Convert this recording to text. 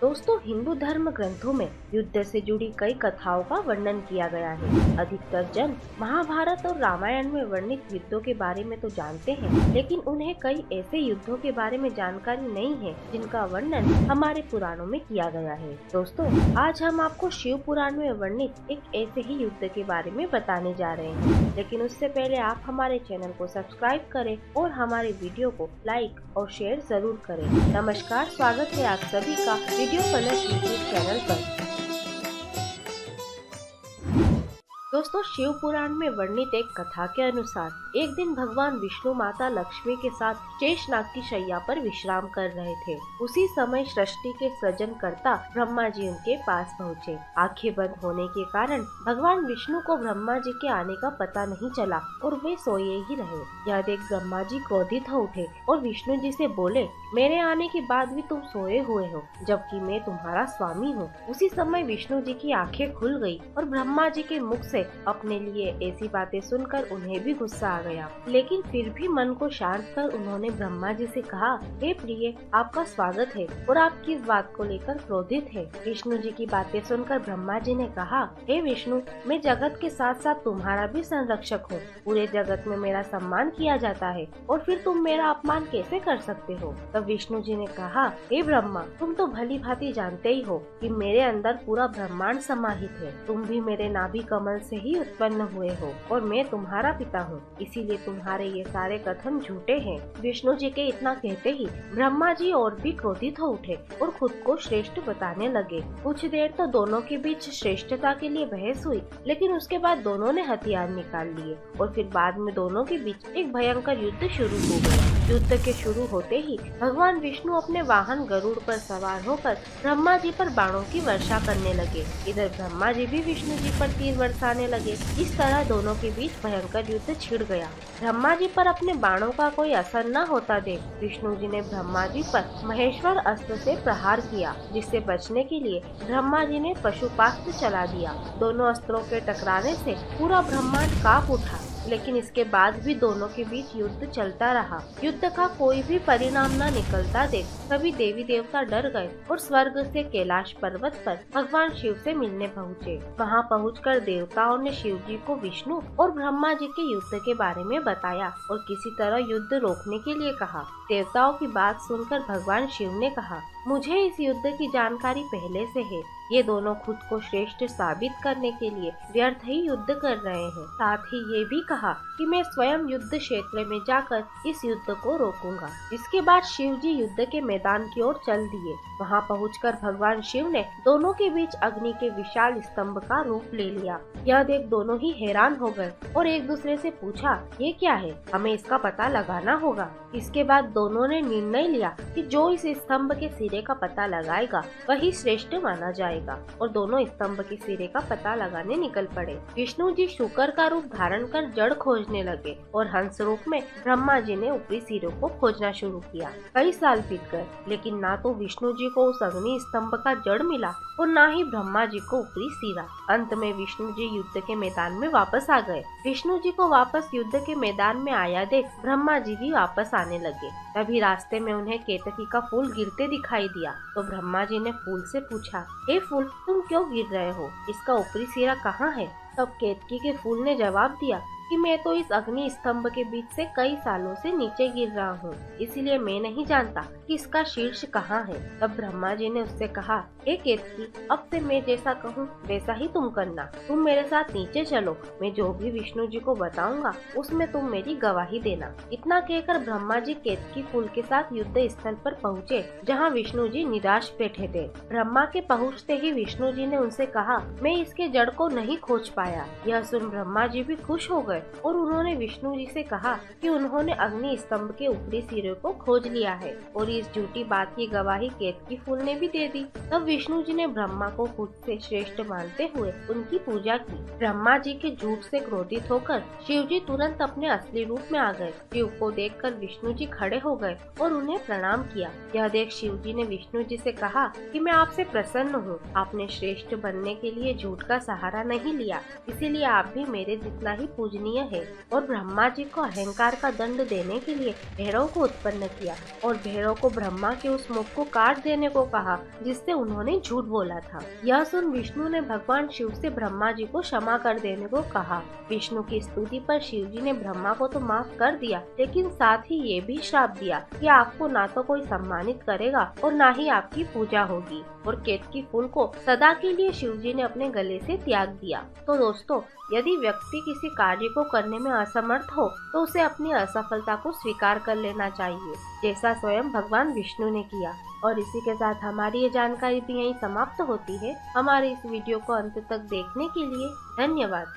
दोस्तों, हिंदू धर्म ग्रंथों में युद्ध से जुड़ी कई कथाओं का वर्णन किया गया है। अधिकतर जन महाभारत और रामायण में वर्णित युद्धों के बारे में तो जानते हैं, लेकिन उन्हें कई ऐसे युद्धों के बारे में जानकारी नहीं है जिनका वर्णन हमारे पुराणों में किया गया है। दोस्तों, आज हम आपको शिव पुराण में वर्णित एक ऐसे ही युद्ध के बारे में बताने जा रहे हैं। लेकिन उससे पहले आप हमारे चैनल को सब्सक्राइब करें और हमारे वीडियो को लाइक और शेयर जरूर करें। नमस्कार, स्वागत है आप सभी का वीडियो कलर्स यूट्यूब चैनल पर। दोस्तों, शिव पुराण में वर्णित एक कथा के अनुसार एक दिन भगवान विष्णु माता लक्ष्मी के साथ शेषनाग की शैया पर विश्राम कर रहे थे। उसी समय सृष्टि के सृजनकर्ता ब्रह्मा जी उनके पास पहुँचे। आंखें बंद होने के कारण भगवान विष्णु को ब्रह्मा जी के आने का पता नहीं चला और वे सोए ही रहे। यह देख ब्रह्मा जी क्रोधित हो उठे और विष्णु जी से बोले, मेरे आने के बाद भी तुम सोए हुए हो, जबकि मैं तुम्हारा स्वामी हूँ। उसी समय विष्णु जी की आंखें खुल गई और ब्रह्मा जी के मुख से अपने लिए ऐसी बातें सुनकर उन्हें भी गुस्सा आ गया। लेकिन फिर भी मन को शांत कर उन्होंने ब्रह्मा जी से कहा, हे प्रिय, आपका स्वागत है और आप किस बात को लेकर क्रोधित है। विष्णु जी की बातें सुनकर ब्रह्मा जी ने कहा, हे विष्णु, मैं जगत के साथ साथ तुम्हारा भी संरक्षक हूँ। पूरे जगत में मेरा सम्मान किया जाता है और फिर तुम मेरा अपमान कैसे कर सकते हो। तब विष्णु जी ने कहा, हे ब्रह्मा, तुम तो भली भांति जानते ही हो कि मेरे अंदर पूरा ब्रह्मांड समाहित है। तुम भी मेरे नाभि कमल से ही उत्पन्न हुए हो और मैं तुम्हारा पिता हूँ, इसीलिए तुम्हारे ये सारे कथन झूठे हैं। विष्णु जी के इतना कहते ही ब्रह्मा जी और भी क्रोधित हो उठे और खुद को श्रेष्ठ बताने लगे। कुछ देर तो दोनों के बीच श्रेष्ठता के लिए बहस हुई, लेकिन उसके बाद दोनों ने हथियार निकाल लिए और फिर बाद में दोनों के बीच एक भयंकर युद्ध शुरू हो गया। युद्ध के शुरू होते ही भगवान विष्णु अपने वाहन गरुड़ पर सवार होकर ब्रह्मा जी पर बाणों की वर्षा करने लगे। इधर ब्रह्मा जी भी विष्णु जी पर तीर बरसाने लगे। इस तरह दोनों के बीच भयंकर युद्ध छिड़ गया। ब्रह्मा जी पर अपने बाणों का कोई असर न होता देख विष्णु जी ने ब्रह्मा जी पर महेश्वर अस्त्र से प्रहार किया, जिससे बचने के लिए ब्रह्मा जी ने पशुपास्त्र चला दिया। दोनों अस्त्रों के टकराने से पूरा ब्रह्मांड कांप उठा, लेकिन इसके बाद भी दोनों के बीच युद्ध चलता रहा। युद्ध का कोई भी परिणाम न निकलता देख सभी देवी देवता डर गए और स्वर्ग से कैलाश पर्वत पर भगवान शिव से मिलने पहुँचे। वहाँ पहुंचकर देवताओं ने शिव जी को विष्णु और ब्रह्मा जी के युद्ध के बारे में बताया और किसी तरह युद्ध रोकने के लिए कहा। देवताओं की बात सुनकर भगवान शिव ने कहा, मुझे इस युद्ध की जानकारी पहले से है। ये दोनों खुद को श्रेष्ठ साबित करने के लिए व्यर्थ ही युद्ध कर रहे हैं। साथ ही ये भी कहा कि मैं स्वयं युद्ध क्षेत्र में जाकर इस युद्ध को रोकूंगा। इसके बाद शिव जी युद्ध के मैदान की ओर चल दिए। वहाँ पहुंचकर भगवान शिव ने दोनों के बीच अग्नि के विशाल स्तंभ का रूप ले लिया। यह देख दोनों ही हैरान हो गए और एक दूसरे से पूछा, ये क्या है, हमें इसका पता लगाना होगा। इसके बाद दोनों ने निर्णय लिया कि जो इस स्तंभ के सिरे का पता लगाएगा वही श्रेष्ठ माना जाएगा और दोनों स्तंभ के सिरे का पता लगाने निकल पड़े। विष्णु जी शुकर का रूप धारण कर जड़ खोजने लगे और हंस रूप में ब्रह्मा जी ने ऊपरी सिरों को खोजना शुरू किया। कई साल बीत गए, लेकिन ना तो विष्णु जी को उस अग्नि स्तंभ का जड़ मिला और ना ही ब्रह्मा जी को ऊपरी सिरा। अंत में विष्णु जी युद्ध के मैदान में वापस आ गए। विष्णु जी को वापस युद्ध के मैदान में आया देख ब्रह्मा जी भी वापस आने लगे। तभी रास्ते में उन्हें केतकी का फूल गिरते दिखाई दिया तो ब्रह्मा जी ने फूल से पूछा, हे फूल, तुम क्यों गिर रहे हो, इसका ऊपरी सिरा कहाँ है। तब केतकी के फूल ने जवाब दिया कि मैं तो इस अग्नि स्तंभ के बीच से कई सालों से नीचे गिर रहा हूँ, इसलिए मैं नहीं जानता कि इसका शीर्ष कहाँ है। तब ब्रह्मा जी ने उससे कहा, हे केतकी, अब से मैं जैसा कहूँ वैसा ही तुम करना। तुम मेरे साथ नीचे चलो, मैं जो भी विष्णु जी को बताऊंगा उसमें तुम मेरी गवाही देना। इतना कहकर ब्रह्मा जी केतकी फूल के साथ युद्ध स्थल पर पहुँचे, जहाँ विष्णु जी निराश बैठे थे। ब्रह्मा के पहुँचते ही विष्णु जी ने उनसे कहा, मैं इसके जड़ को नहीं खोज पाया। यह सुन ब्रह्मा जी भी खुश हो गए और उन्होंने विष्णु जी से कहा कि उन्होंने अग्नि स्तंभ के ऊपरी सिरे को खोज लिया है और इस झूठी बात की गवाही केतकी फूल ने भी दे दी। तब विष्णु जी ने ब्रह्मा को खुद से श्रेष्ठ मानते हुए उनकी पूजा की। ब्रह्मा जी के झूठ से क्रोधित होकर शिव जी तुरंत अपने असली रूप में आ गए। शिव को देखकर विष्णु जी खड़े हो गए और उन्हें प्रणाम किया। यह देख शिव जी ने विष्णु जी से कहा कि मैं आपसे प्रसन्न हूँ। आपने श्रेष्ठ बनने के लिए झूठ का सहारा नहीं लिया, इसीलिए आप भी मेरे जितना ही पूजनीय निंदनीय है। और ब्रह्मा जी को अहंकार का दंड देने के लिए भैरव को उत्पन्न किया और भैरव को ब्रह्मा के उस मुख को काट देने को कहा जिससे उन्होंने झूठ बोला था। यह सुन विष्णु ने भगवान शिव से ब्रह्मा जी को क्षमा कर देने को कहा। विष्णु की स्तुति पर शिव जी ने ब्रह्मा को तो माफ कर दिया, लेकिन साथ ही ये भी श्राप दिया कि आपको ना तो कोई सम्मानित करेगा और ना ही आपकी पूजा होगी। और केतकी फूल को सदा के लिए शिव जी ने अपने गले से त्याग दिया। तो दोस्तों, यदि व्यक्ति किसी कार्य को करने में असमर्थ हो तो उसे अपनी असफलता को स्वीकार कर लेना चाहिए, जैसा स्वयं भगवान विष्णु ने किया। और इसी के साथ हमारी ये जानकारी भी यहीं समाप्त होती है। हमारे इस वीडियो को अंत तक देखने के लिए धन्यवाद।